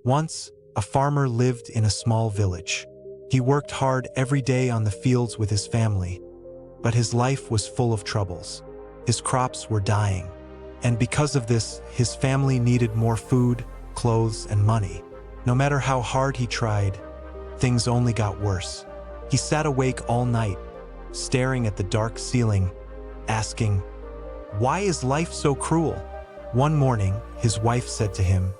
Once, a farmer lived in a small village. He worked hard every day on the fields with his family, but his life was full of troubles. His crops were dying, and because of this, his family needed more food, clothes, and money. No matter how hard he tried, things only got worse. He sat awake all night, staring at the dark ceiling, asking, "Why is life so cruel?" One morning, his wife said to him,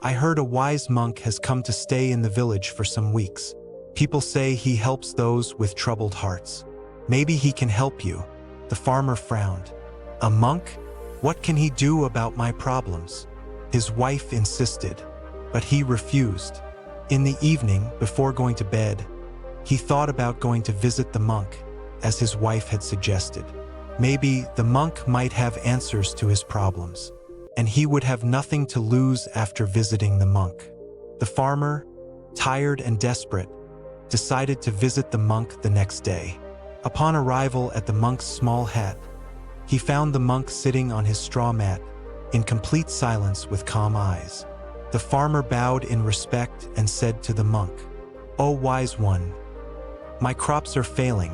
"I heard a wise monk has come to stay in the village for some weeks. People say he helps those with troubled hearts. Maybe he can help you." The farmer frowned. "A monk? What can he do about my problems?" His wife insisted, but he refused. In the evening, before going to bed, he thought about going to visit the monk, as his wife had suggested. Maybe the monk might have answers to his problems, and he would have nothing to lose after visiting the monk. The farmer, tired and desperate, decided to visit the monk the next day. Upon arrival at the monk's small hut, he found the monk sitting on his straw mat, in complete silence with calm eyes. The farmer bowed in respect and said to the monk, "O wise one, my crops are failing.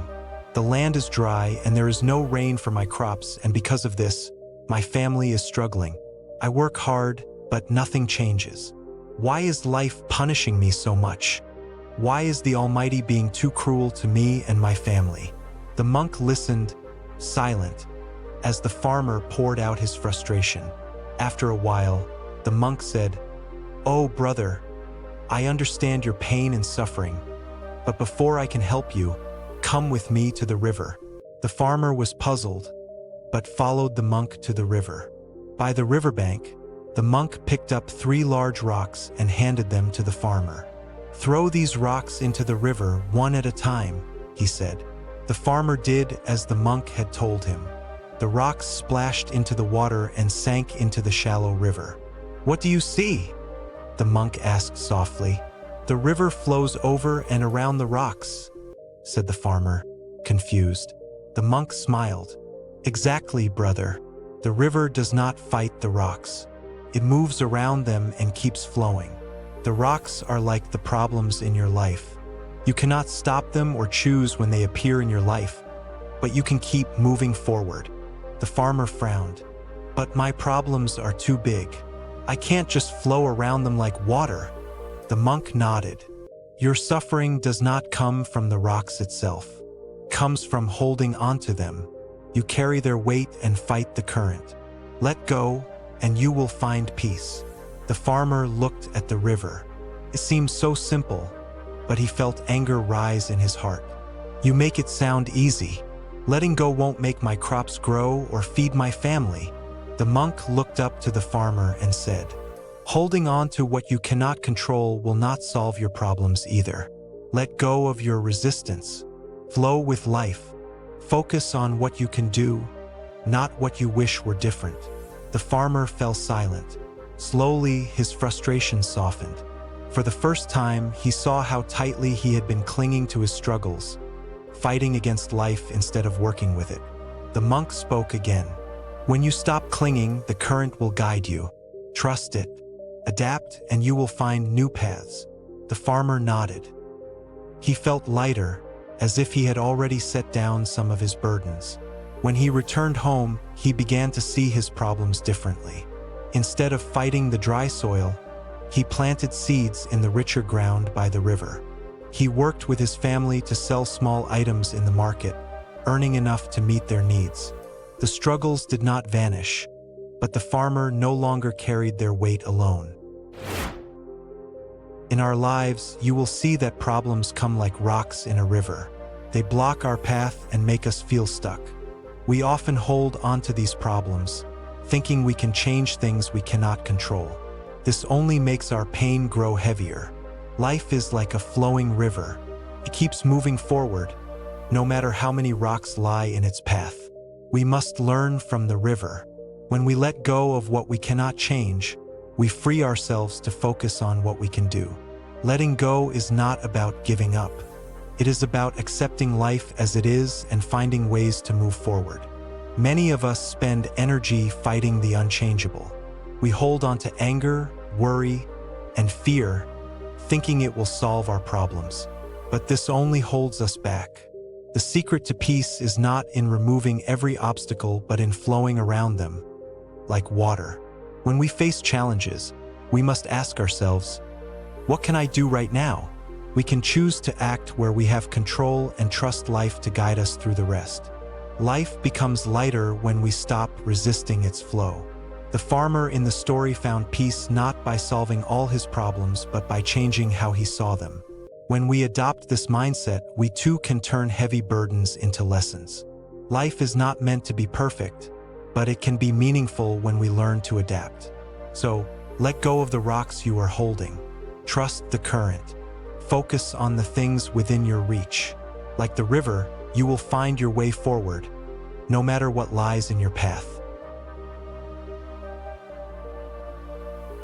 The land is dry and there is no rain for my crops, and because of this, my family is struggling. I work hard, but nothing changes. Why is life punishing me so much? Why is the Almighty being too cruel to me and my family?" The monk listened, silent, as the farmer poured out his frustration. After a while, the monk said, "Oh, brother, I understand your pain and suffering, but before I can help you, come with me to the river." The farmer was puzzled, but followed the monk to the river. By the riverbank, the monk picked up 3 large rocks and handed them to the farmer. "Throw these rocks into the river one at a time," he said. The farmer did as the monk had told him. The rocks splashed into the water and sank into the shallow river. "What do you see?" the monk asked softly. "The river flows over and around the rocks," said the farmer, confused. The monk smiled. "Exactly, brother. The river does not fight the rocks. It moves around them and keeps flowing. The rocks are like the problems in your life. You cannot stop them or choose when they appear in your life, but you can keep moving forward." The farmer frowned. "But my problems are too big. I can't just flow around them like water." The monk nodded. "Your suffering does not come from the rocks itself. It comes from holding onto them. You carry their weight and fight the current. Let go, and you will find peace." The farmer looked at the river. It seemed so simple, but he felt anger rise in his heart. "You make it sound easy. Letting go won't make my crops grow or feed my family." The monk looked up to the farmer and said, "Holding on to what you cannot control will not solve your problems either. Let go of your resistance. Flow with life. Focus on what you can do, not what you wish were different." The farmer fell silent. Slowly, his frustration softened. For the first time, he saw how tightly he had been clinging to his struggles, fighting against life instead of working with it. The monk spoke again. "When you stop clinging, the current will guide you. Trust it. Adapt, and you will find new paths." The farmer nodded. He felt lighter, as if he had already set down some of his burdens. When he returned home, he began to see his problems differently. Instead of fighting the dry soil, he planted seeds in the richer ground by the river. He worked with his family to sell small items in the market, earning enough to meet their needs. The struggles did not vanish, but the farmer no longer carried their weight alone. In our lives, you will see that problems come like rocks in a river. They block our path and make us feel stuck. We often hold onto these problems, thinking we can change things we cannot control. This only makes our pain grow heavier. Life is like a flowing river. It keeps moving forward, no matter how many rocks lie in its path. We must learn from the river. When we let go of what we cannot change, we free ourselves to focus on what we can do. Letting go is not about giving up. It is about accepting life as it is and finding ways to move forward. Many of us spend energy fighting the unchangeable. We hold on to anger, worry, and fear, thinking it will solve our problems. But this only holds us back. The secret to peace is not in removing every obstacle but in flowing around them, like water. When we face challenges, we must ask ourselves, what can I do right now? We can choose to act where we have control and trust life to guide us through the rest. Life becomes lighter when we stop resisting its flow. The farmer in the story found peace not by solving all his problems but by changing how he saw them. When we adopt this mindset, we too can turn heavy burdens into lessons. Life is not meant to be perfect, but it can be meaningful when we learn to adapt. So, let go of the rocks you are holding. Trust the current. Focus on the things within your reach. Like the river, you will find your way forward, no matter what lies in your path.